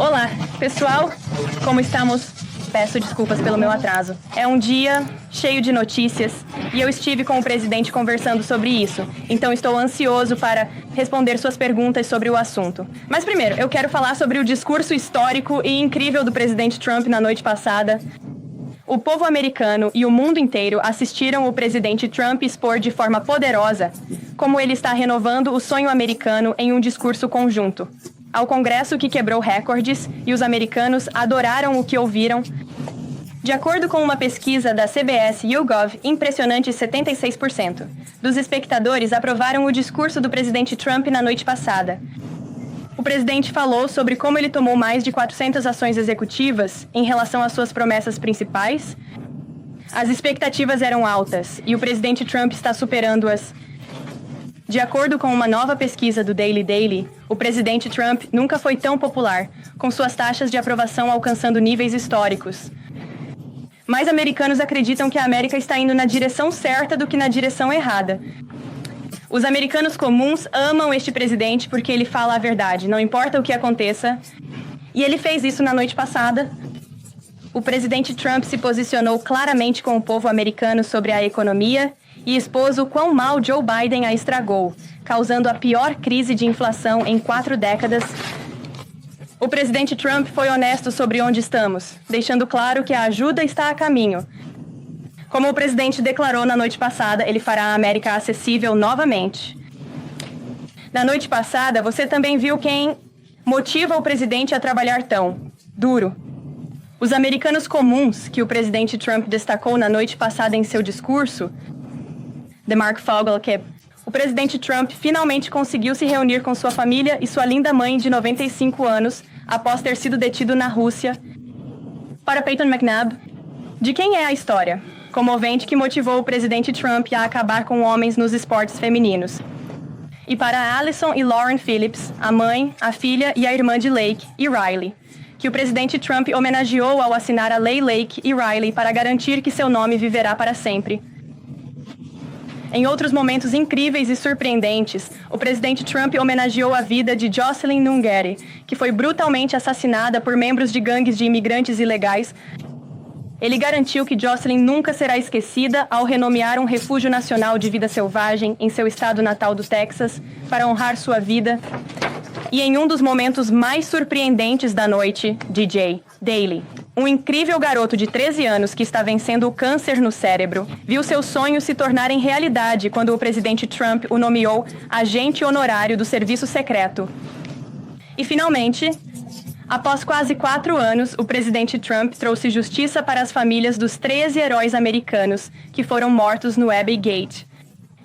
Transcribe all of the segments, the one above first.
Olá, pessoal, como estamos? Peço desculpas pelo meu atraso. É um dia cheio de notícias e eu estive com o presidente conversando sobre isso. Então estou ansioso para responder suas perguntas sobre o assunto. Mas primeiro, eu quero falar sobre o discurso histórico e incrível do presidente Trump na noite passada. O povo americano e o mundo inteiro assistiram o presidente Trump expor de forma poderosa como ele está renovando o sonho americano em um discurso conjunto. Ao Congresso que quebrou recordes e os americanos adoraram o que ouviram. De acordo com uma pesquisa da CBS YouGov, impressionante 76% dos espectadores aprovaram o discurso do presidente Trump na noite passada. O presidente falou sobre como ele tomou mais de 400 ações executivas em relação às suas promessas principais. As expectativas eram altas e o presidente Trump está superando-as. De acordo com uma nova pesquisa do Daily, o presidente Trump nunca foi tão popular, com suas taxas de aprovação alcançando níveis históricos. Mais americanos acreditam que a América está indo na direção certa do que na direção errada. Os americanos comuns amam este presidente porque ele fala a verdade, não importa o que aconteça. E ele fez isso na noite passada. O presidente Trump se posicionou claramente com o povo americano sobre a economia e expôs o quão mal Joe Biden a estragou, causando a pior crise de inflação em 4 décadas. O presidente Trump foi honesto sobre onde estamos, deixando claro que a ajuda está a caminho. Como o presidente declarou na noite passada, ele fará a América acessível novamente. Na noite passada, você também viu quem motiva o presidente a trabalhar tão duro. Os americanos comuns que o presidente Trump destacou na noite passada em seu discurso, Mark Fogel, que o presidente Trump finalmente conseguiu se reunir com sua família e sua linda mãe de 95 anos após ter sido detido na Rússia. Para Peyton McNabb, de quem é a história? Comovente que motivou o presidente Trump a acabar com homens nos esportes femininos. E para Allison e Lauren Phillips, a mãe, a filha e a irmã de Lake e Riley, que o presidente Trump homenageou ao assinar a Lei Lake e Riley para garantir que seu nome viverá para sempre. Em outros momentos incríveis e surpreendentes, o presidente Trump homenageou a vida de Jocelyn Nungeri, que foi brutalmente assassinada por membros de gangues de imigrantes ilegais. Ele garantiu que Jocelyn nunca será esquecida ao renomear um refúgio nacional de vida selvagem em seu estado natal do Texas para honrar sua vida. E em um dos momentos mais surpreendentes da noite, DJ Daley, um incrível garoto de 13 anos que está vencendo o câncer no cérebro, viu seus sonhos se tornarem realidade quando o presidente Trump o nomeou agente honorário do serviço secreto. E finalmente, após quase 4 anos, o presidente Trump trouxe justiça para as famílias dos 13 heróis americanos que foram mortos no Abbey Gate.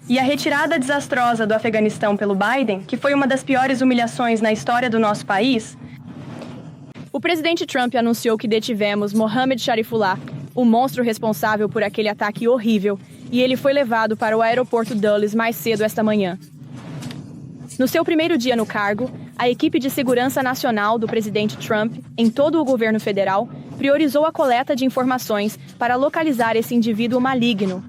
E a retirada desastrosa do Afeganistão pelo Biden, que foi uma das piores humilhações na história do nosso país. O presidente Trump anunciou que detivemos Mohammed Sharifullah, o monstro responsável por aquele ataque horrível, e ele foi levado para o aeroporto Dulles mais cedo esta manhã. No seu primeiro dia no cargo, a equipe de segurança nacional do presidente Trump, em todo o governo federal, priorizou a coleta de informações para localizar esse indivíduo maligno.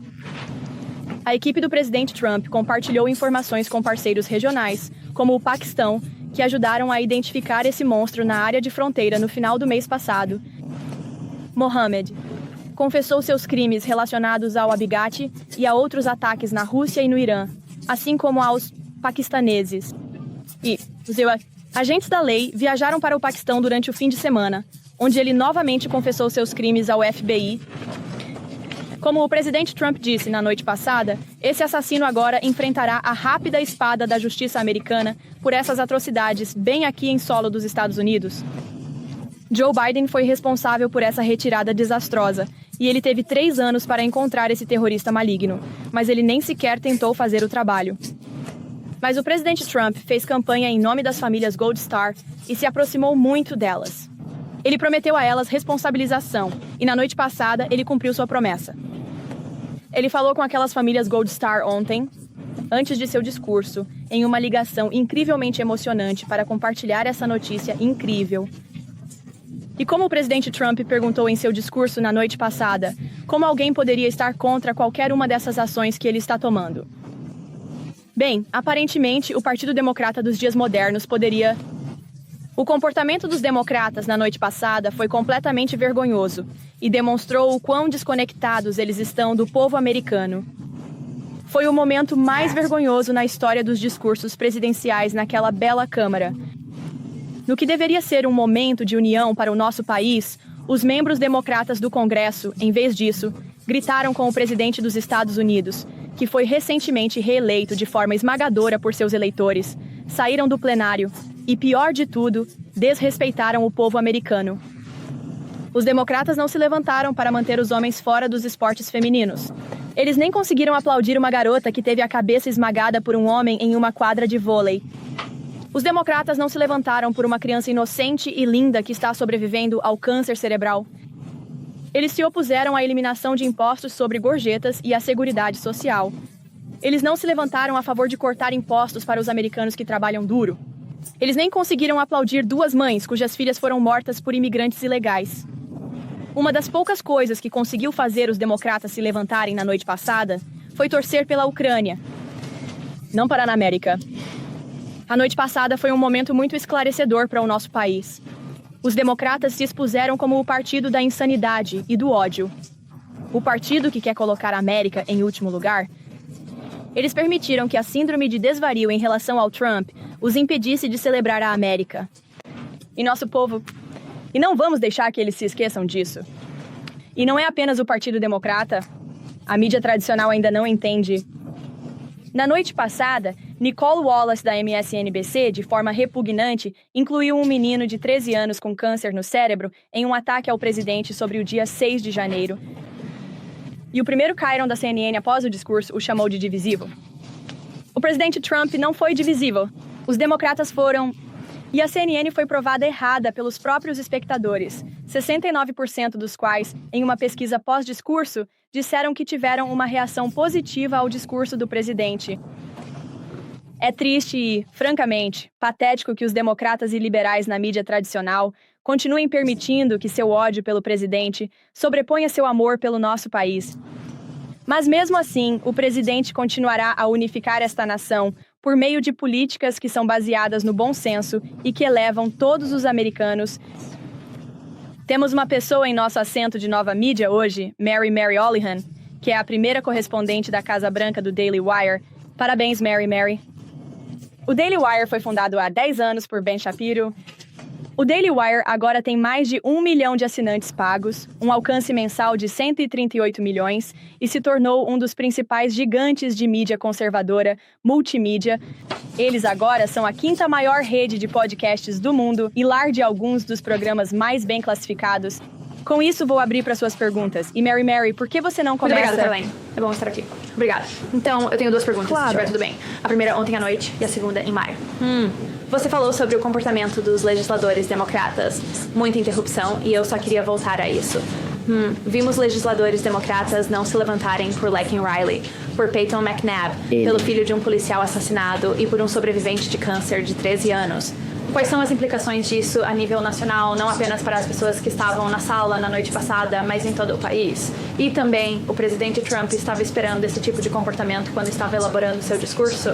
A equipe do presidente Trump compartilhou informações com parceiros regionais, como o Paquistão, que ajudaram a identificar esse monstro na área de fronteira no final do mês passado. Mohammed confessou seus crimes relacionados ao Abigati e a outros ataques na Rússia e no Irã, assim como aos paquistaneses. E os agentes da lei viajaram para o Paquistão durante o fim de semana, onde ele novamente confessou seus crimes ao FBI. Como o presidente Trump disse na noite passada, esse assassino agora enfrentará a rápida espada da justiça americana por essas atrocidades bem aqui em solo dos Estados Unidos. Joe Biden foi responsável por essa retirada desastrosa, e ele teve 3 anos para encontrar esse terrorista maligno, mas ele nem sequer tentou fazer o trabalho. Mas o presidente Trump fez campanha em nome das famílias Gold Star e se aproximou muito delas. Ele prometeu a elas responsabilização, e na noite passada ele cumpriu sua promessa. Ele falou com aquelas famílias Gold Star ontem, antes de seu discurso, em uma ligação incrivelmente emocionante para compartilhar essa notícia incrível. E como o presidente Trump perguntou em seu discurso na noite passada, como alguém poderia estar contra qualquer uma dessas ações que ele está tomando? Bem, aparentemente, o Partido Democrata dos dias modernos poderia O comportamento dos democratas na noite passada foi completamente vergonhoso e demonstrou o quão desconectados eles estão do povo americano. Foi o momento mais vergonhoso na história dos discursos presidenciais naquela bela Câmara. No que deveria ser um momento de união para o nosso país, os membros democratas do Congresso, em vez disso, gritaram com o presidente dos Estados Unidos, que foi recentemente reeleito de forma esmagadora por seus eleitores, saíram do plenário e, pior de tudo, desrespeitaram o povo americano. Os democratas não se levantaram para manter os homens fora dos esportes femininos. Eles nem conseguiram aplaudir uma garota que teve a cabeça esmagada por um homem em uma quadra de vôlei. Os democratas não se levantaram por uma criança inocente e linda que está sobrevivendo ao câncer cerebral. Eles se opuseram à eliminação de impostos sobre gorjetas e à Seguridade Social. Eles não se levantaram a favor de cortar impostos para os americanos que trabalham duro. Eles nem conseguiram aplaudir duas mães cujas filhas foram mortas por imigrantes ilegais. Uma das poucas coisas que conseguiu fazer os democratas se levantarem na noite passada foi torcer pela Ucrânia, não para a América. A noite passada foi um momento muito esclarecedor para o nosso país. Os democratas se expuseram como o partido da insanidade e do ódio. O partido que quer colocar a América em último lugar. Eles permitiram que a síndrome de desvario em relação ao Trump os impedisse de celebrar a América. E nosso povo... E não vamos deixar que eles se esqueçam disso. E não é apenas o Partido Democrata. A mídia tradicional ainda não entende. Na noite passada, Nicole Wallace, da MSNBC, de forma repugnante, incluiu um menino de 13 anos com câncer no cérebro em um ataque ao presidente sobre o dia 6 de janeiro. E o primeiro Chiron da CNN, após o discurso, o chamou de divisivo. O presidente Trump não foi divisível. Os democratas foram... E a CNN foi provada errada pelos próprios espectadores, 69% dos quais, em uma pesquisa pós-discurso, disseram que tiveram uma reação positiva ao discurso do presidente. É triste e, francamente, patético que os democratas e liberais na mídia tradicional continuem permitindo que seu ódio pelo presidente sobreponha seu amor pelo nosso país. Mas mesmo assim, o presidente continuará a unificar esta nação por meio de políticas que são baseadas no bom senso e que elevam todos os americanos. Temos uma pessoa em nosso assento de nova mídia hoje, Mary Olihan, que é a primeira correspondente da Casa Branca do Daily Wire. Parabéns, Mary. O Daily Wire foi fundado há 10 anos por Ben Shapiro. O Daily Wire agora tem mais de 1 milhão de assinantes pagos, um alcance mensal de 138 milhões e se tornou um dos principais gigantes de mídia conservadora, multimídia. Eles agora são a 5ª maior rede de podcasts do mundo e lar de alguns dos programas mais bem classificados. Com isso, vou abrir para suas perguntas. E Mary, por que você não começa... Muito obrigada, Caroline. É bom estar aqui. Obrigada. Então, eu tenho 2 perguntas, Claro. se estiver tudo bem. A primeira ontem à noite e a segunda em maio. Você falou sobre o comportamento dos legisladores democratas. Muita interrupção e eu só queria voltar a isso. Vimos legisladores democratas não se levantarem por Laken Riley, por Peyton McNabb, pelo filho de um policial assassinado e por um sobrevivente de câncer de 13 anos. Quais são as implicações disso a nível nacional, não apenas para as pessoas que estavam na sala na noite passada, mas em todo o país? E também, o presidente Trump estava esperando esse tipo de comportamento quando estava elaborando seu discurso?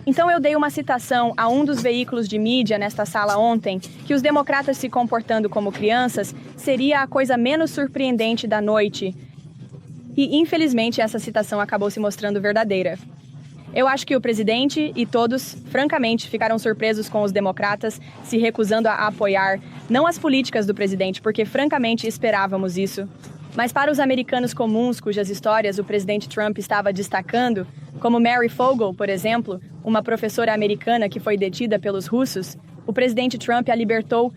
Então eu dei uma citação a um dos veículos de mídia nesta sala ontem, que os democratas se comportando como crianças seria a coisa menos surpreendente da noite. E, infelizmente, essa citação acabou se mostrando verdadeira. Eu acho que o presidente e todos, francamente, ficaram surpresos com os democratas se recusando a apoiar, não as políticas do presidente, porque francamente esperávamos isso, mas para os americanos comuns cujas histórias o presidente Trump estava destacando, como Mary Fogel, por exemplo, uma professora americana que foi detida pelos russos, o presidente Trump a libertou.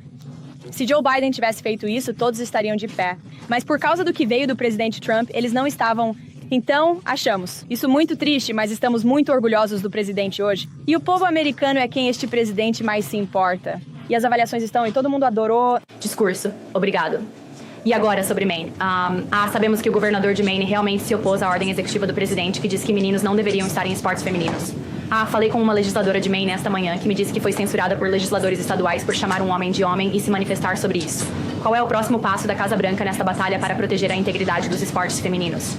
Se Joe Biden tivesse feito isso, todos estariam de pé. Mas por causa do que veio do presidente Trump, eles não estavam... Então, achamos. Isso muito triste, mas estamos muito orgulhosos do presidente hoje. E o povo americano é quem este presidente mais se importa. E as avaliações estão, e todo mundo adorou... Discurso. Obrigado. E agora sobre Maine. Sabemos que o governador de Maine realmente se opôs à ordem executiva do presidente que diz que meninos não deveriam estar em esportes femininos. Falei com uma legisladora de Maine esta manhã que me disse que foi censurada por legisladores estaduais por chamar um homem de homem e se manifestar sobre isso. Qual é o próximo passo da Casa Branca nesta batalha para proteger a integridade dos esportes femininos?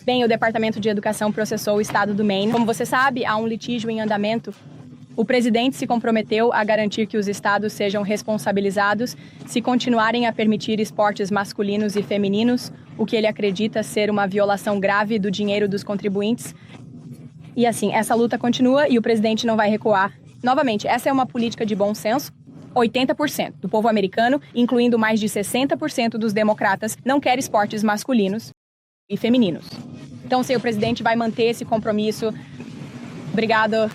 Bem, o Departamento de Educação processou o estado do Maine. Como você sabe, há um litígio em andamento. O presidente se comprometeu a garantir que os estados sejam responsabilizados se continuarem a permitir esportes masculinos e femininos, o que ele acredita ser uma violação grave do dinheiro dos contribuintes. E assim, essa luta continua e o presidente não vai recuar. Novamente, essa é uma política de bom senso. 80% do povo americano, incluindo mais de 60% dos democratas, não quer esportes masculinos e femininos. Então, se o presidente vai manter esse compromisso. Obrigado,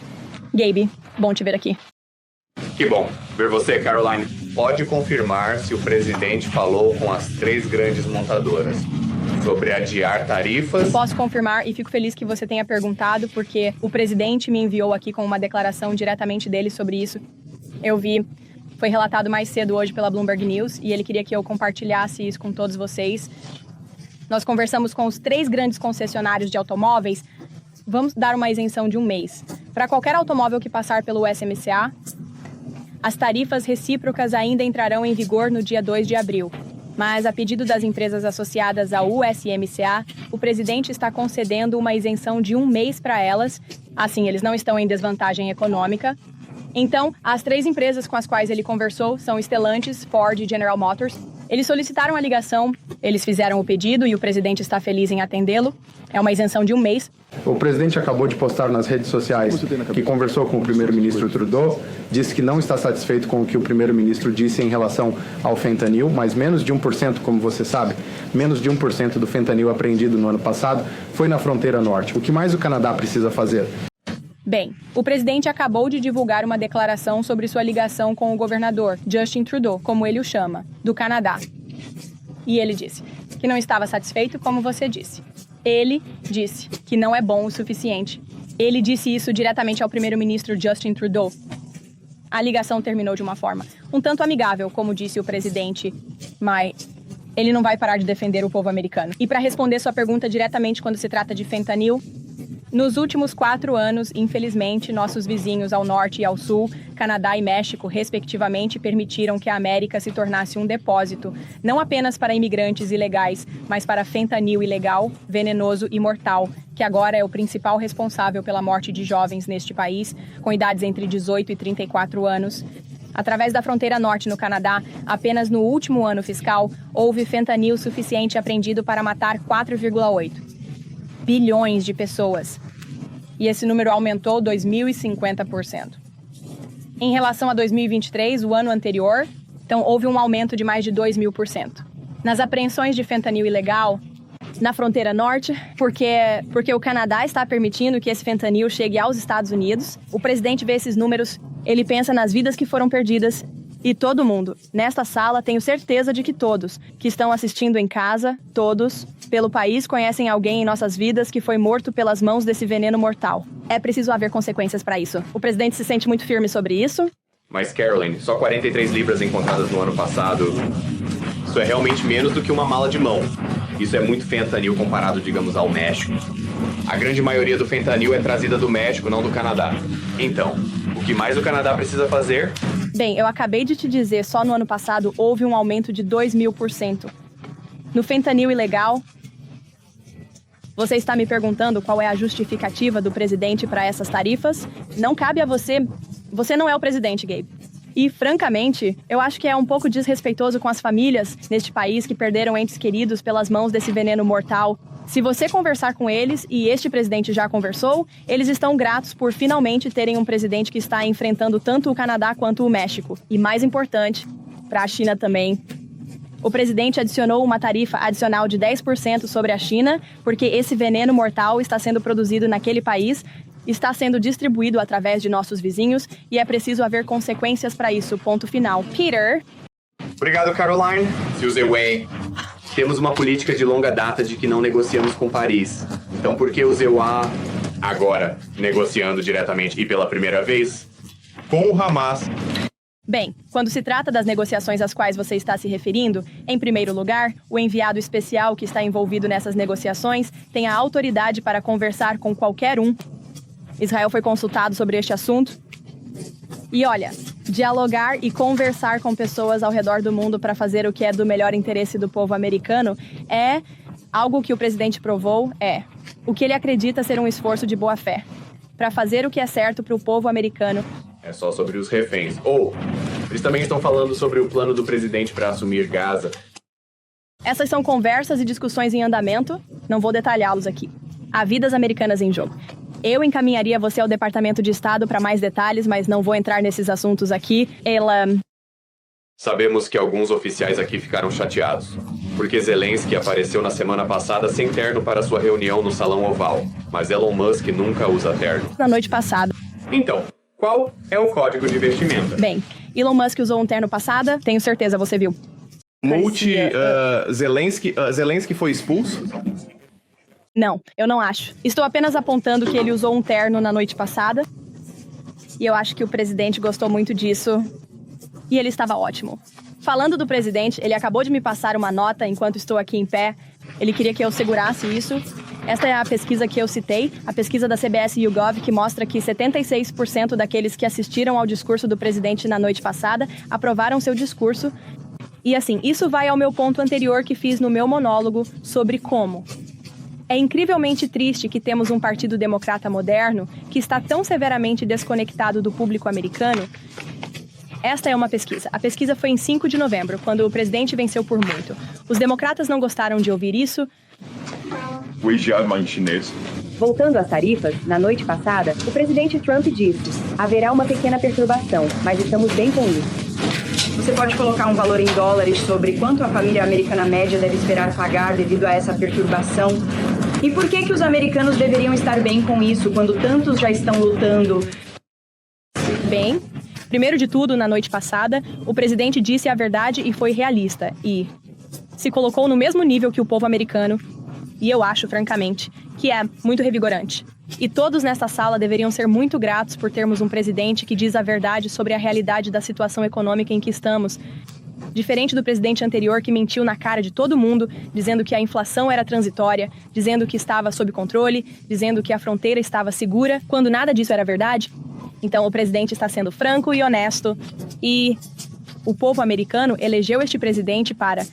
Gabe. Bom te ver aqui. Que bom ver você, Caroline. Pode confirmar se o presidente falou com as 3 grandes montadoras sobre adiar tarifas? Posso confirmar e fico feliz que você tenha perguntado, porque o presidente me enviou aqui com uma declaração diretamente dele sobre isso. Eu vi, foi relatado mais cedo hoje pela Bloomberg News e ele queria que eu compartilhasse isso com todos vocês. Nós conversamos com os 3 grandes concessionários de automóveis. Vamos dar uma isenção de 1 mês. Para qualquer automóvel que passar pelo USMCA, as tarifas recíprocas ainda entrarão em vigor no dia 2 de abril. Mas, a pedido das empresas associadas ao USMCA, o presidente está concedendo uma isenção de 1 mês para elas. Assim, eles não estão em desvantagem econômica. Então, as 3 empresas com as quais ele conversou são Stellantis, Ford e General Motors. Eles solicitaram a ligação, eles fizeram o pedido e o presidente está feliz em atendê-lo. É uma isenção de 1 mês. O presidente acabou de postar nas redes sociais que conversou com o primeiro-ministro Trudeau, disse que não está satisfeito com o que o primeiro-ministro disse em relação ao fentanil, mas menos de 1%, como você sabe, menos de 1% do fentanil apreendido no ano passado foi na fronteira norte. O que mais o Canadá precisa fazer? Bem, o presidente acabou de divulgar uma declaração sobre sua ligação com o governador, Justin Trudeau, como ele o chama, do Canadá. E ele disse que não estava satisfeito, como você disse. Ele disse que não é bom o suficiente. Ele disse isso diretamente ao primeiro-ministro Justin Trudeau. A ligação terminou de uma forma um tanto amigável, como disse o presidente, mas ele não vai parar de defender o povo americano. E para responder sua pergunta diretamente quando se trata de fentanil, nos últimos 4 anos, infelizmente, nossos vizinhos ao norte e ao sul, Canadá e México, respectivamente, permitiram que a América se tornasse um depósito, não apenas para imigrantes ilegais, mas para fentanil ilegal, venenoso e mortal, que agora é o principal responsável pela morte de jovens neste país, com idades entre 18 e 34 anos. Através da fronteira norte no Canadá, apenas no último ano fiscal, houve fentanil suficiente apreendido para matar 4,8 bilhões de pessoas. E esse número aumentou 2.050%. Em relação a 2023, o ano anterior, então houve um aumento de mais de 2.000%. Nas apreensões de fentanil ilegal, na fronteira norte, porque o Canadá está permitindo que esse fentanil chegue aos Estados Unidos, o presidente vê esses números, ele pensa nas vidas que foram perdidas. E todo mundo, nesta sala, tenho certeza de que todos que estão assistindo em casa, todos, pelo país, conhecem alguém em nossas vidas que foi morto pelas mãos desse veneno mortal. É preciso haver consequências para isso. O presidente se sente muito firme sobre isso. Mas, Caroline, só 43 libras encontradas no ano passado, isso é realmente menos do que uma mala de mão. Isso é muito fentanil comparado, digamos, ao México. A grande maioria do fentanil é trazida do México, não do Canadá. Então, o que mais o Canadá precisa fazer? Bem, eu acabei de te dizer, só no ano passado houve um aumento de 2.000%. No fentanil ilegal, você está me perguntando qual é a justificativa do presidente para essas tarifas? Não cabe a você. Você não é o presidente, Gabe. E, francamente, eu acho que é um pouco desrespeitoso com as famílias neste país que perderam entes queridos pelas mãos desse veneno mortal. Se você conversar com eles, e este presidente já conversou, eles estão gratos por finalmente terem um presidente que está enfrentando tanto o Canadá quanto o México. E mais importante, para a China também. O presidente adicionou uma tarifa adicional de 10% sobre a China, porque esse veneno mortal está sendo produzido naquele país, está sendo distribuído através de nossos vizinhos, e é preciso haver consequências para isso. Ponto final. Peter? Obrigado, Caroline. Suzy Wayne. Temos uma política de longa data de que não negociamos com Paris. Então por que o EUA agora, negociando diretamente e pela primeira vez com o Hamas? Bem, quando se trata das negociações às quais você está se referindo, em primeiro lugar, o enviado especial que está envolvido nessas negociações tem a autoridade para conversar com qualquer um. Israel foi consultado sobre este assunto. E olha, dialogar e conversar com pessoas ao redor do mundo para fazer o que é do melhor interesse do povo americano é algo que o presidente provou, o que ele acredita ser um esforço de boa-fé, para fazer o que é certo para o povo americano, É só sobre os reféns. Eles também estão falando sobre o plano do presidente para assumir Gaza. Essas são conversas e discussões em andamento, não vou detalhá-los aqui. Há vidas americanas em jogo. Eu encaminharia você ao Departamento de Estado para mais detalhes, mas não vou entrar nesses assuntos aqui. Sabemos que alguns oficiais aqui ficaram chateados, porque Zelensky apareceu na semana passada sem terno para sua reunião no Salão Oval, mas Elon Musk nunca usa terno. Na noite passada. Então, qual é o código de vestimenta? Bem, Elon Musk usou um terno passada, tenho certeza, você viu. Zelensky foi expulso? Não, eu não acho. Estou apenas apontando que ele usou um terno na noite passada. E eu acho que o presidente gostou muito disso. E ele estava ótimo. Falando do presidente, ele acabou de me passar uma nota enquanto estou aqui em pé. Ele queria que eu segurasse isso. Esta é a pesquisa que eu citei, a pesquisa da CBS YouGov, que mostra que 76% daqueles que assistiram ao discurso do presidente na noite passada aprovaram seu discurso. E assim, isso vai ao meu ponto anterior que fiz no meu monólogo sobre como. É incrivelmente triste que temos um partido democrata moderno que está tão severamente desconectado do público americano. Esta é uma pesquisa. A pesquisa foi em 5 de novembro, quando o presidente venceu por muito. Os democratas não gostaram de ouvir isso. Voltando às tarifas, na noite passada, o presidente Trump disse: haverá uma pequena perturbação, mas estamos bem com isso. Você pode colocar um valor em dólares sobre quanto a família americana média deve esperar pagar devido a essa perturbação? E por que os americanos deveriam estar bem com isso quando tantos já estão lutando? Bem, primeiro de tudo, na noite passada, o presidente disse a verdade e foi realista. E se colocou no mesmo nível que o povo americano. E eu acho, francamente, que é muito revigorante. E todos nessa sala deveriam ser muito gratos por termos um presidente que diz a verdade sobre a realidade da situação econômica em que estamos. Diferente do presidente anterior que mentiu na cara de todo mundo, dizendo que a inflação era transitória, dizendo que estava sob controle, dizendo que a fronteira estava segura, quando nada disso era verdade. Então o presidente está sendo franco e honesto. E o povo americano elegeu este presidente para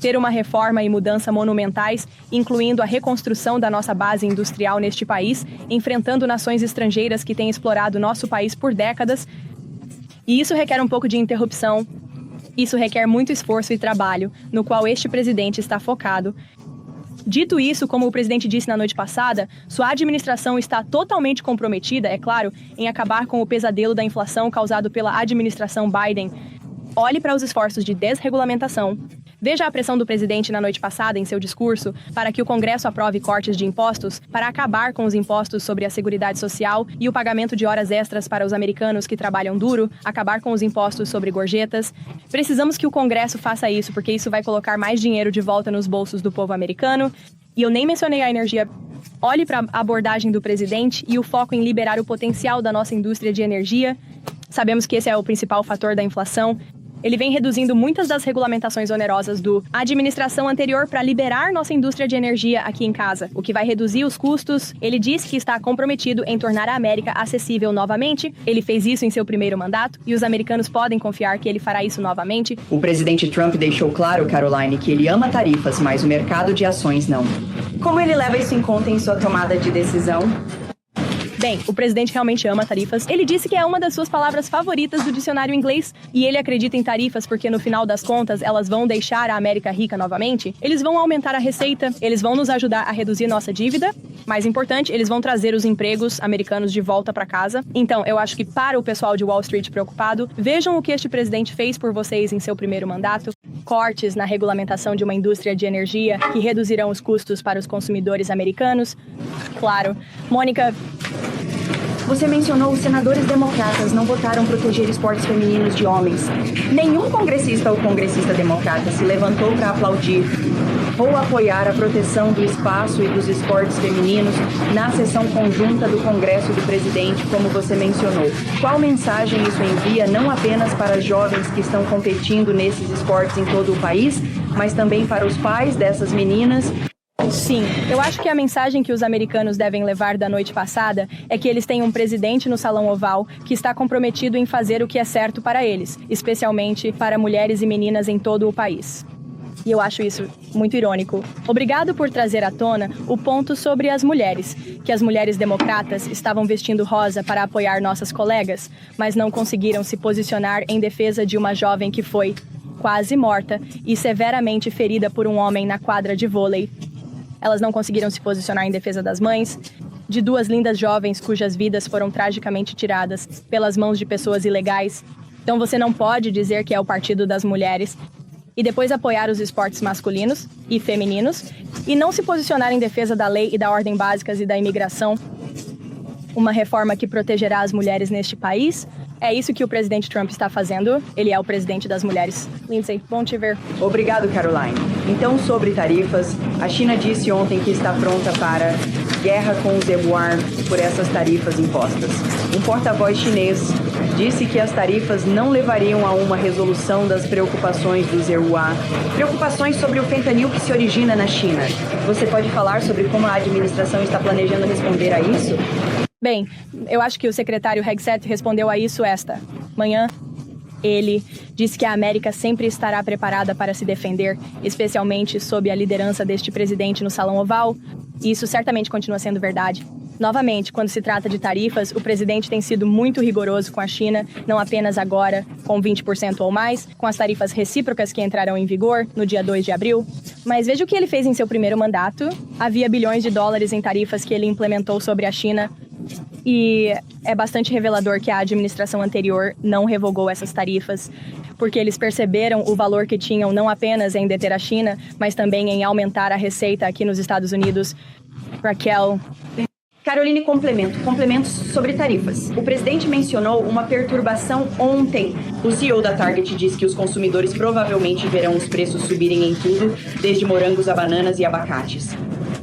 ter uma reforma e mudança monumentais, incluindo a reconstrução da nossa base industrial neste país, enfrentando nações estrangeiras que têm explorado nosso país por décadas. E isso requer um pouco de interrupção. Isso requer muito esforço e trabalho, no qual este presidente está focado. Dito isso, como o presidente disse na noite passada, sua administração está totalmente comprometida, é claro, em acabar com o pesadelo da inflação causado pela administração Biden. Olhe para os esforços de desregulamentação. Veja a pressão do presidente na noite passada em seu discurso para que o Congresso aprove cortes de impostos para acabar com os impostos sobre a Seguridade Social e o pagamento de horas extras para os americanos que trabalham duro, acabar com os impostos sobre gorjetas. Precisamos que o Congresso faça isso, porque isso vai colocar mais dinheiro de volta nos bolsos do povo americano. E eu nem mencionei a energia. Olhe para a abordagem do presidente e o foco em liberar o potencial da nossa indústria de energia. Sabemos que esse é o principal fator da inflação. Ele vem reduzindo muitas das regulamentações onerosas da administração anterior para liberar nossa indústria de energia aqui em casa, o que vai reduzir os custos. Ele disse que está comprometido em tornar a América acessível novamente. Ele fez isso em seu primeiro mandato e os americanos podem confiar que ele fará isso novamente. O presidente Trump deixou claro, Caroline, que ele ama tarifas, mas o mercado de ações não. Como ele leva isso em conta em sua tomada de decisão? Bem, o presidente realmente ama tarifas. Ele disse que é uma das suas palavras favoritas do dicionário inglês e ele acredita em tarifas porque, no final das contas, elas vão deixar a América rica novamente. Eles vão aumentar a receita, eles vão nos ajudar a reduzir nossa dívida. Mais importante, eles vão trazer os empregos americanos de volta para casa. Então, eu acho que para o pessoal de Wall Street preocupado, vejam o que este presidente fez por vocês em seu primeiro mandato. Cortes na regulamentação de uma indústria de energia que reduzirão os custos para os consumidores americanos. Claro, Mônica... Você mencionou os senadores democratas não votaram proteger esportes femininos de homens. Nenhum congressista ou congressista democrata se levantou para aplaudir ou apoiar a proteção do espaço e dos esportes femininos na sessão conjunta do Congresso do Presidente, como você mencionou. Qual mensagem isso envia não apenas para as jovens que estão competindo nesses esportes em todo o país, mas também para os pais dessas meninas? Sim, eu acho que a mensagem que os americanos devem levar da noite passada é que eles têm um presidente no Salão Oval que está comprometido em fazer o que é certo para eles, especialmente para mulheres e meninas em todo o país. E eu acho isso muito irônico. Obrigado por trazer à tona o ponto sobre as mulheres, que as mulheres democratas estavam vestindo rosa para apoiar nossas colegas, mas não conseguiram se posicionar em defesa de uma jovem que foi quase morta e severamente ferida por um homem na quadra de vôlei. Elas não conseguiram se posicionar em defesa das mães, de duas lindas jovens cujas vidas foram tragicamente tiradas pelas mãos de pessoas ilegais. Então você não pode dizer que é o partido das mulheres e depois apoiar os esportes masculinos e femininos e não se posicionar em defesa da lei e da ordem básicas e da imigração. Uma reforma que protegerá as mulheres neste país. É isso que o presidente Trump está fazendo. Ele é o presidente das mulheres. Lindsay, bom te ver. Obrigado, Caroline. Então, sobre tarifas, a China disse ontem que está pronta para guerra com os Taiwan por essas tarifas impostas. Um porta-voz chinês disse que as tarifas não levariam a uma resolução das preocupações dos Taiwan, preocupações sobre o fentanil que se origina na China. Você pode falar sobre como a administração está planejando responder a isso? Bem, eu acho que o secretário Hegseth respondeu a isso esta manhã. Ele disse que a América sempre estará preparada para se defender, especialmente sob a liderança deste presidente no Salão Oval. E isso certamente continua sendo verdade. Novamente, quando se trata de tarifas, o presidente tem sido muito rigoroso com a China, não apenas agora, com 20% ou mais, com as tarifas recíprocas que entrarão em vigor no dia 2 de abril. Mas veja o que ele fez em seu primeiro mandato. Havia bilhões de dólares em tarifas que ele implementou sobre a China. E é bastante revelador que a administração anterior não revogou essas tarifas, porque eles perceberam o valor que tinham não apenas em deter a China, mas também em aumentar a receita aqui nos Estados Unidos. Raquel. Caroline, complementos sobre tarifas. O presidente mencionou uma perturbação ontem. O CEO da Target disse que os consumidores provavelmente verão os preços subirem em tudo, desde morangos a bananas e abacates.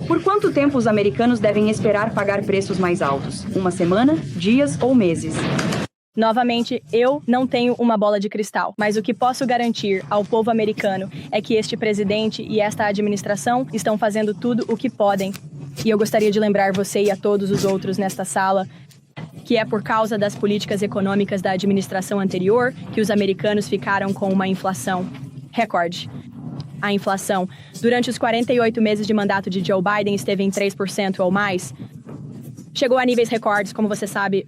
Por quanto tempo os americanos devem esperar pagar preços mais altos? Uma semana, dias ou meses? Novamente, eu não tenho uma bola de cristal, mas o que posso garantir ao povo americano é que este presidente e esta administração estão fazendo tudo o que podem. E eu gostaria de lembrar você e a todos os outros nesta sala que é por causa das políticas econômicas da administração anterior que os americanos ficaram com uma inflação recorde. A inflação, durante os 48 meses de mandato de Joe Biden, esteve em 3% ou mais. Chegou a níveis recordes, como você sabe.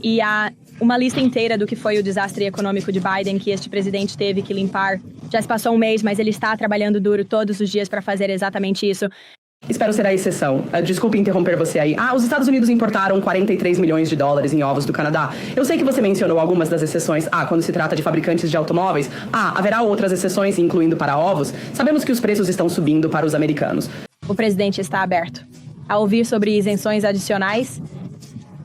E há uma lista inteira do que foi o desastre econômico de Biden que este presidente teve que limpar. Já se passou um mês, mas ele está trabalhando duro todos os dias para fazer exatamente isso. Espero ser a exceção. Desculpe interromper você aí. Os Estados Unidos importaram 43 milhões de dólares em ovos do Canadá. Eu sei que você mencionou algumas das exceções. Quando se trata de fabricantes de automóveis. Haverá outras exceções, incluindo para ovos. Sabemos que os preços estão subindo para os americanos. O presidente está aberto a ouvir sobre isenções adicionais.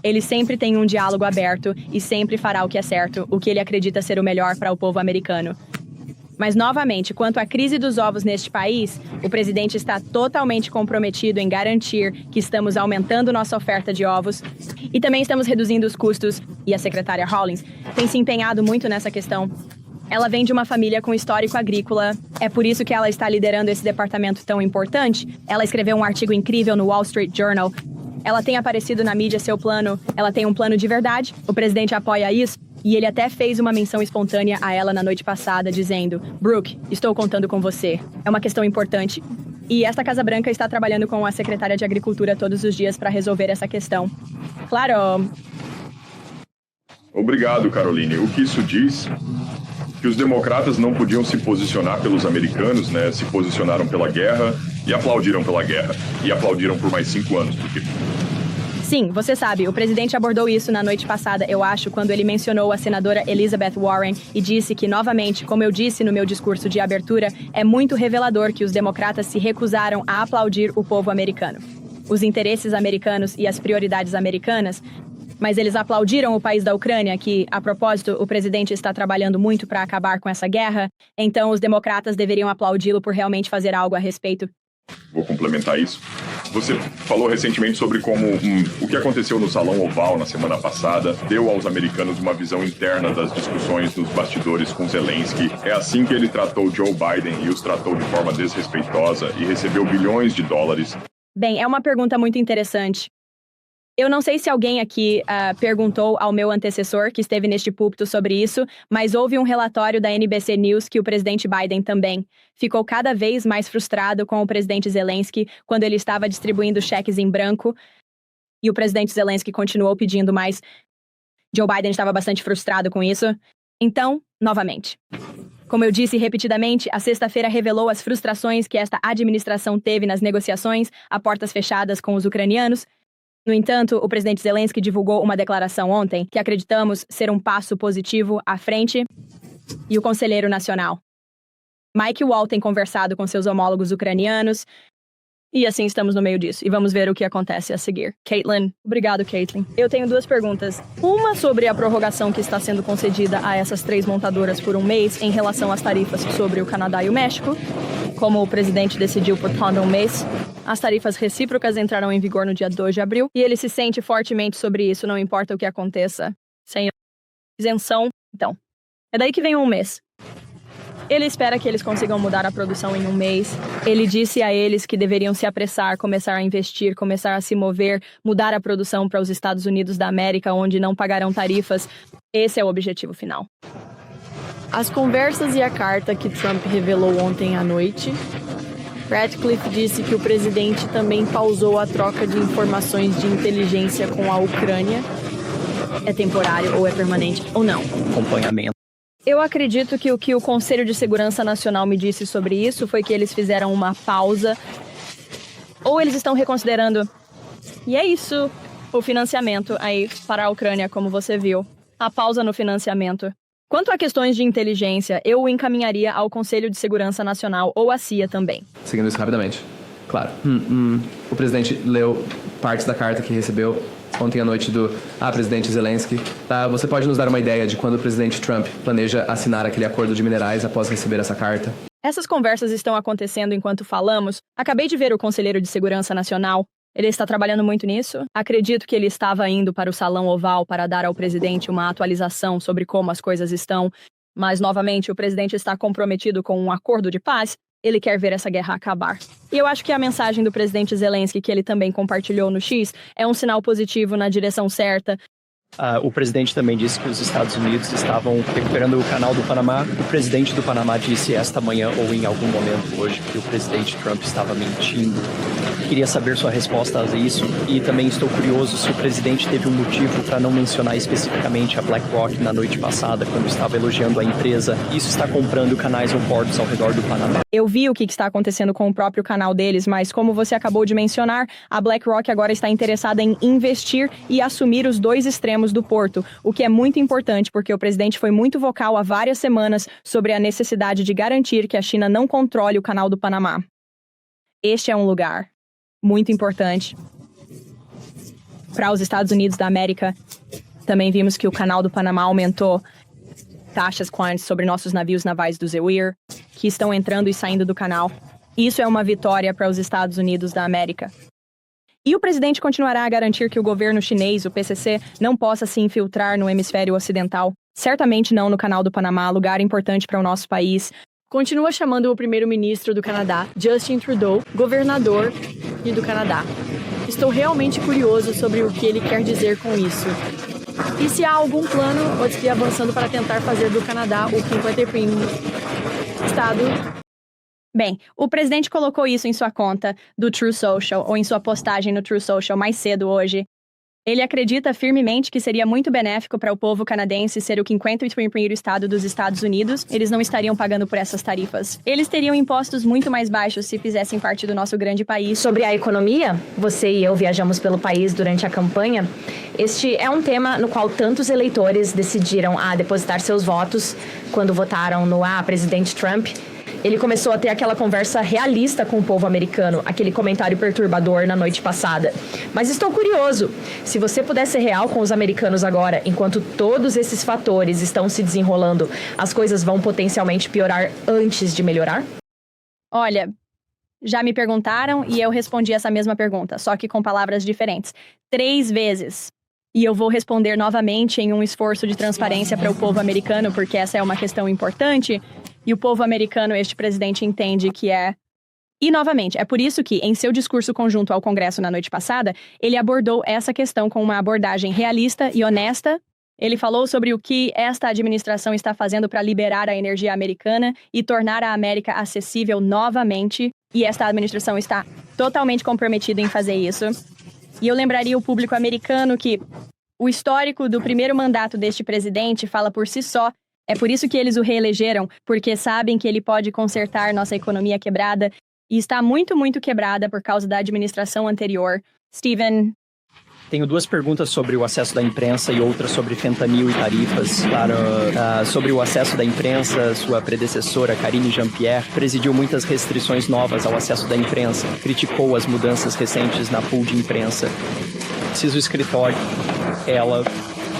Ele sempre tem um diálogo aberto e sempre fará o que é certo, o que ele acredita ser o melhor para o povo americano. Mas, novamente, quanto à crise dos ovos neste país, o presidente está totalmente comprometido em garantir que estamos aumentando nossa oferta de ovos e também estamos reduzindo os custos. E a secretária Hollins tem se empenhado muito nessa questão. Ela vem de uma família com histórico agrícola. É por isso que ela está liderando esse departamento tão importante. Ela escreveu um artigo incrível no Wall Street Journal. Ela tem aparecido na mídia seu plano. Ela tem um plano de verdade. O presidente apoia isso. E ele até fez uma menção espontânea a ela na noite passada, dizendo: Brooke, estou contando com você. É uma questão importante. E esta Casa Branca está trabalhando com a secretária de Agricultura todos os dias para resolver essa questão. Claro. Obrigado, Caroline. O que isso diz? Que os democratas não podiam se posicionar pelos americanos, né? Se posicionaram pela guerra e aplaudiram pela guerra. E aplaudiram por mais 5 anos, porque... Sim, você sabe, o presidente abordou isso na noite passada, eu acho, quando ele mencionou a senadora Elizabeth Warren e disse que, novamente, como eu disse no meu discurso de abertura, é muito revelador que os democratas se recusaram a aplaudir o povo americano. Os interesses americanos e as prioridades americanas, mas eles aplaudiram o país da Ucrânia, que, a propósito, o presidente está trabalhando muito para acabar com essa guerra, então os democratas deveriam aplaudi-lo por realmente fazer algo a respeito. Vou complementar isso. Você falou recentemente sobre como o que aconteceu no Salão Oval na semana passada deu aos americanos uma visão interna das discussões nos bastidores com Zelensky. É assim que ele tratou Joe Biden e os tratou de forma desrespeitosa e recebeu bilhões de dólares. Bem, é uma pergunta muito interessante. Eu não sei se alguém aqui perguntou ao meu antecessor, que esteve neste púlpito, sobre isso, mas houve um relatório da NBC News que o presidente Biden também ficou cada vez mais frustrado com o presidente Zelensky quando ele estava distribuindo cheques em branco, e o presidente Zelensky continuou pedindo mais. Joe Biden estava bastante frustrado com isso. Então, novamente, como eu disse repetidamente, a sexta-feira revelou as frustrações que esta administração teve nas negociações a portas fechadas com os ucranianos. No entanto, o presidente Zelensky divulgou uma declaração ontem que acreditamos ser um passo positivo à frente, e o conselheiro nacional Mike Wall tem conversado com seus homólogos ucranianos, e assim estamos no meio disso. E vamos ver o que acontece a seguir. Caitlin. Obrigado, Caitlin. Eu tenho 2 perguntas. Uma sobre a prorrogação que está sendo concedida a essas 3 montadoras por 1 mês em relação às tarifas sobre o Canadá e o México. Como o presidente decidiu por todo 1 mês, as tarifas recíprocas entrarão em vigor no dia 2 de abril. E ele se sente fortemente sobre isso, não importa o que aconteça, sem isenção. Então, é daí que vem 1 mês. Ele espera que eles consigam mudar a produção em 1 mês. Ele disse a eles que deveriam se apressar, começar a investir, começar a se mover, mudar a produção para os Estados Unidos da América, onde não pagarão tarifas. Esse é o objetivo final. As conversas e a carta que Trump revelou ontem à noite. Ratcliffe disse que o presidente também pausou a troca de informações de inteligência com a Ucrânia. É temporário ou é permanente ou não? Acompanhamento. Eu acredito que o que o Conselho de Segurança Nacional me disse sobre isso foi que eles fizeram uma pausa. Ou eles estão reconsiderando. E é isso, o financiamento aí para a Ucrânia, como você viu. A pausa no financiamento. Quanto a questões de inteligência, eu o encaminharia ao Conselho de Segurança Nacional ou à CIA também. Seguindo isso rapidamente. Claro. O presidente leu partes da carta que recebeu ontem à noite do presidente Zelensky. Tá? Você pode nos dar uma ideia de quando o presidente Trump planeja assinar aquele acordo de minerais após receber essa carta? Essas conversas estão acontecendo enquanto falamos. Acabei de ver o Conselheiro de Segurança Nacional. Ele está trabalhando muito nisso. Acredito que ele estava indo para o Salão Oval para dar ao presidente uma atualização sobre como as coisas estão. Mas, novamente, o presidente está comprometido com um acordo de paz. Ele quer ver essa guerra acabar. E eu acho que a mensagem do presidente Zelensky, que ele também compartilhou no X, é um sinal positivo na direção certa. O presidente também disse que os Estados Unidos estavam recuperando o canal do Panamá. O presidente do Panamá disse esta manhã ou em algum momento hoje que o presidente Trump estava mentindo. Queria saber sua resposta a isso e também estou curioso se o presidente teve um motivo para não mencionar especificamente a BlackRock na noite passada quando estava elogiando a empresa. Isso está comprando canais ou portos ao redor do Panamá. Eu vi o que está acontecendo com o próprio canal deles, mas como você acabou de mencionar, a BlackRock agora está interessada em investir e assumir os 2 extremos do porto, o que é muito importante porque o presidente foi muito vocal há várias semanas sobre a necessidade de garantir que a China não controle o canal do Panamá. Este é um lugar muito importante para os Estados Unidos da América. Também vimos que o canal do Panamá aumentou taxas sobre nossos navios navais do ZEWIR, que estão entrando e saindo do canal. Isso é uma vitória para os Estados Unidos da América. E o presidente continuará a garantir que o governo chinês, o PCC, não possa se infiltrar no hemisfério ocidental. Certamente não no canal do Panamá, lugar importante para o nosso país. Continua chamando o primeiro-ministro do Canadá, Justin Trudeau, governador do Canadá. Estou realmente curioso sobre o que ele quer dizer com isso. E se há algum plano ou se avançando para tentar fazer do Canadá o 51º estado. Bem, o presidente colocou isso em sua conta do Truth Social, ou em sua postagem no Truth Social mais cedo hoje. Ele acredita firmemente que seria muito benéfico para o povo canadense ser o 51º estado dos Estados Unidos. Eles não estariam pagando por essas tarifas. Eles teriam impostos muito mais baixos se fizessem parte do nosso grande país. Sobre a economia, você e eu viajamos pelo país durante a campanha. Este é um tema no qual tantos eleitores decidiram depositar seus votos quando votaram no presidente Trump. Ele começou a ter aquela conversa realista com o povo americano, aquele comentário perturbador na noite passada. Mas estou curioso, se você puder ser real com os americanos agora, enquanto todos esses fatores estão se desenrolando, as coisas vão potencialmente piorar antes de melhorar? Olha, já me perguntaram e eu respondi essa mesma pergunta, só que com palavras diferentes. 3 vezes. E eu vou responder novamente em um esforço de transparência para o povo americano, porque essa é uma questão importante. E o povo americano, este presidente entende que é E, novamente, é por isso que, em seu discurso conjunto ao Congresso na noite passada, ele abordou essa questão com uma abordagem realista e honesta. Ele falou sobre o que esta administração está fazendo para liberar a energia americana e tornar a América acessível novamente. E esta administração está totalmente comprometida em fazer isso. E eu lembraria o público americano que o histórico do primeiro mandato deste presidente fala por si só. É por isso que eles o reelegeram, porque sabem que ele pode consertar nossa economia quebrada. E está muito, muito quebrada por causa da administração anterior. Steven? Tenho 2 perguntas sobre o acesso da imprensa e outra sobre fentanil e tarifas. Claro, sobre o acesso da imprensa, sua predecessora, Karine Jean-Pierre, presidiu muitas restrições novas ao acesso da imprensa, criticou as mudanças recentes na pool de imprensa. Precisa o escritório. Ela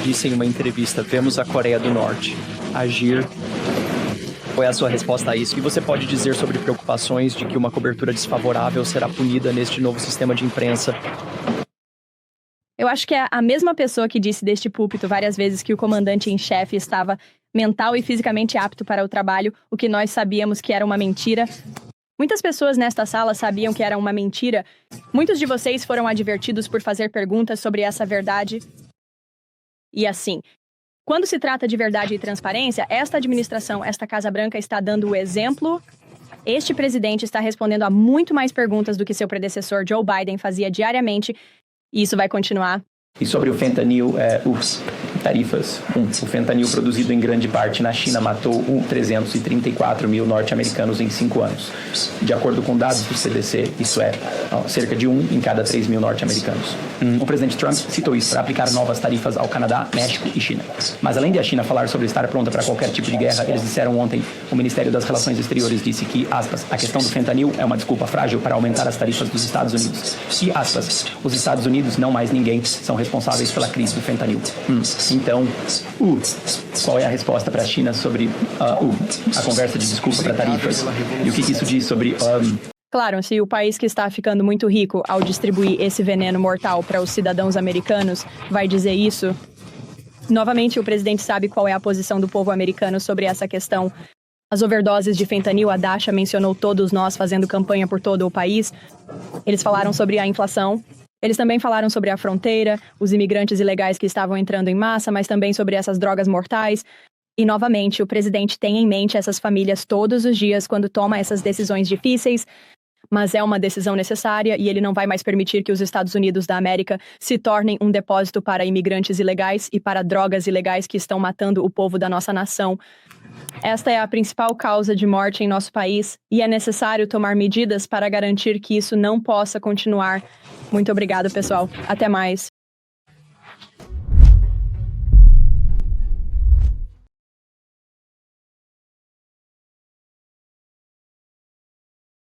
disse em uma entrevista, vemos a Coreia do Norte agir. Qual é a sua resposta a isso? E você pode dizer sobre preocupações de que uma cobertura desfavorável será punida neste novo sistema de imprensa? Eu acho que é a mesma pessoa que disse deste púlpito várias vezes que o comandante em chefe estava mental e fisicamente apto para o trabalho, o que nós sabíamos que era uma mentira. Muitas pessoas nesta sala sabiam que era uma mentira. Muitos de vocês foram advertidos por fazer perguntas sobre essa verdade. E assim, quando se trata de verdade e transparência, esta administração, esta Casa Branca está dando o exemplo. Este presidente está respondendo a muito mais perguntas do que seu predecessor Joe Biden fazia diariamente. E isso vai continuar. E sobre o fentanil, tarifas. O fentanil produzido em grande parte na China matou 334 mil norte-americanos em 5 anos. De acordo com dados do CDC, isso é cerca de 1 em cada 3 mil norte-americanos. O presidente Trump citou isso para aplicar novas tarifas ao Canadá, México e China. Mas além de a China falar sobre estar pronta para qualquer tipo de guerra, eles disseram ontem, o Ministério das Relações Exteriores disse que, aspas, a questão do fentanil é uma desculpa frágil para aumentar as tarifas dos Estados Unidos. E, aspas, os Estados Unidos, não mais ninguém, são responsáveis pela crise do fentanil. Então, qual é a resposta para a China sobre a conversa de desculpa para tarifas? E o que isso diz sobre... Claro, se o país que está ficando muito rico ao distribuir esse veneno mortal para os cidadãos americanos vai dizer isso, novamente o presidente sabe qual é a posição do povo americano sobre essa questão. As overdoses de fentanil, a Dasha mencionou todos nós fazendo campanha por todo o país. Eles falaram sobre a inflação. Eles também falaram sobre a fronteira, os imigrantes ilegais que estavam entrando em massa, mas também sobre essas drogas mortais. E, novamente, o presidente tem em mente essas famílias todos os dias quando toma essas decisões difíceis, mas é uma decisão necessária e ele não vai mais permitir que os Estados Unidos da América se tornem um depósito para imigrantes ilegais e para drogas ilegais que estão matando o povo da nossa nação. Esta é a principal causa de morte em nosso país e é necessário tomar medidas para garantir que isso não possa continuar. Muito obrigado, pessoal. Até mais.